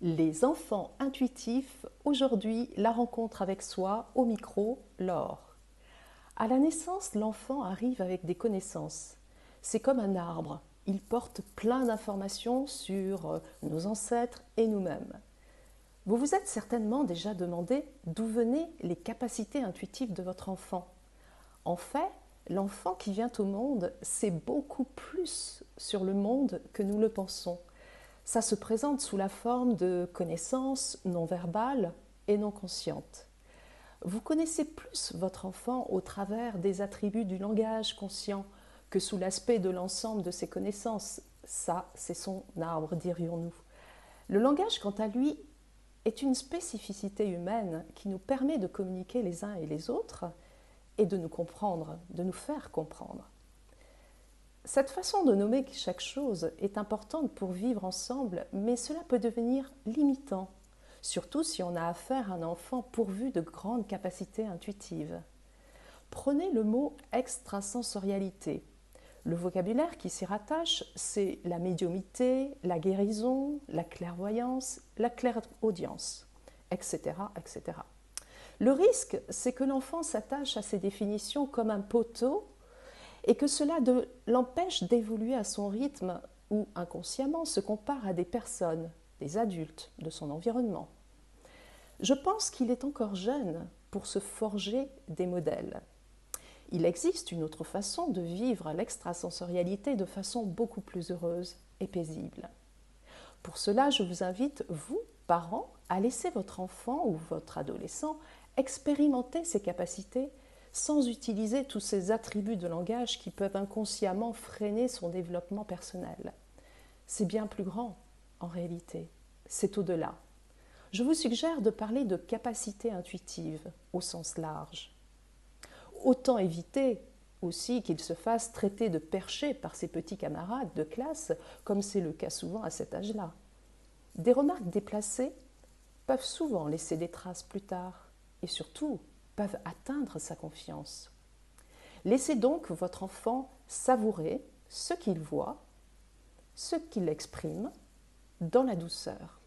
Les enfants intuitifs, aujourd'hui, la rencontre avec soi, au micro, Laure. À la naissance, l'enfant arrive avec des connaissances. C'est comme un arbre, il porte plein d'informations sur nos ancêtres et nous-mêmes. Vous vous êtes certainement déjà demandé d'où venaient les capacités intuitives de votre enfant. En fait, l'enfant qui vient au monde sait beaucoup plus sur le monde que nous le pensons. Ça se présente sous la forme de connaissances non verbales et non conscientes. Vous connaissez plus votre enfant au travers des attributs du langage conscient que sous l'aspect de l'ensemble de ses connaissances. Ça, c'est son arbre, dirions-nous. Le langage, quant à lui, est une spécificité humaine qui nous permet de communiquer les uns et les autres et de nous comprendre, de nous faire comprendre. Cette façon de nommer chaque chose est importante pour vivre ensemble, mais cela peut devenir limitant, surtout si on a affaire à un enfant pourvu de grandes capacités intuitives. Prenez le mot extrasensorialité. Le vocabulaire qui s'y rattache, c'est la médiumité, la guérison, la clairvoyance, la clairaudience, etc., etc. Le risque, c'est que l'enfant s'attache à ces définitions comme un poteau et que cela l'empêche d'évoluer à son rythme ou inconsciemment se compare à des personnes, des adultes de son environnement. Je pense qu'il est encore jeune pour se forger des modèles. Il existe une autre façon de vivre l'extrasensorialité de façon beaucoup plus heureuse et paisible. Pour cela, je vous invite, vous, parents, à laisser votre enfant ou votre adolescent expérimenter ses capacités sans utiliser tous ces attributs de langage qui peuvent inconsciemment freiner son développement personnel. C'est bien plus grand, en réalité. C'est au-delà. Je vous suggère de parler de capacité intuitive au sens large. Autant éviter aussi qu'il se fasse traiter de perché par ses petits camarades de classe, comme c'est le cas souvent à cet âge-là. Des remarques déplacées peuvent souvent laisser des traces plus tard et surtout peuvent atteindre sa confiance. Laissez donc votre enfant savourer ce qu'il voit, ce qu'il exprime, dans la douceur.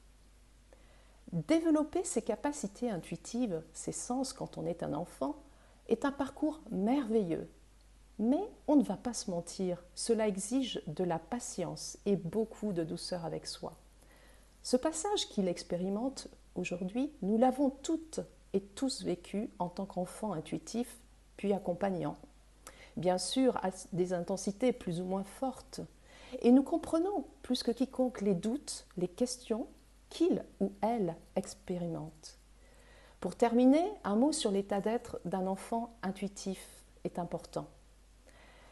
Développer ses capacités intuitives, ses sens quand on est un enfant, est un parcours merveilleux. Mais on ne va pas se mentir, cela exige de la patience et beaucoup de douceur avec soi. Ce passage qu'il expérimente aujourd'hui, nous l'avons toutes et tous vécu en tant qu'enfants intuitifs, puis accompagnants. Bien sûr, à des intensités plus ou moins fortes. Et nous comprenons plus que quiconque les doutes, les questions qu'il ou elle expérimente. Pour terminer, un mot sur l'état d'être d'un enfant intuitif est important.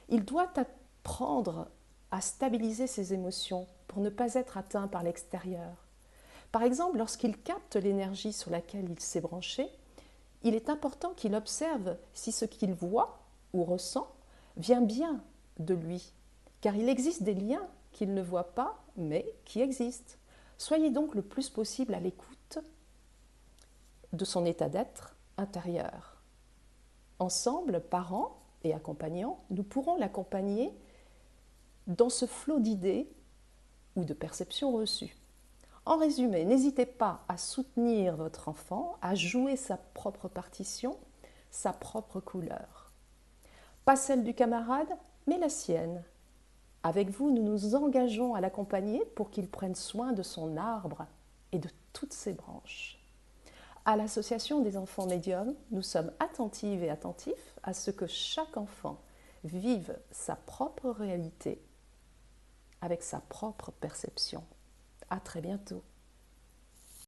Il doit apprendre à stabiliser ses émotions pour ne pas être atteint par l'extérieur. Par exemple, lorsqu'il capte l'énergie sur laquelle il s'est branché, il est important qu'il observe si ce qu'il voit ou ressent vient bien de lui, car il existe des liens qu'il ne voit pas, mais qui existent. Soyez donc le plus possible à l'écoute de son état d'être intérieur. Ensemble, parents et accompagnants, nous pourrons l'accompagner dans ce flot d'idées ou de perceptions reçues. En résumé, n'hésitez pas à soutenir votre enfant, à jouer sa propre partition, sa propre couleur. Pas celle du camarade, mais la sienne. Avec vous, nous nous engageons à l'accompagner pour qu'il prenne soin de son arbre et de toutes ses branches. À l'Association des enfants médiums, nous sommes attentives et attentifs à ce que chaque enfant vive sa propre réalité avec sa propre perception. À très bientôt.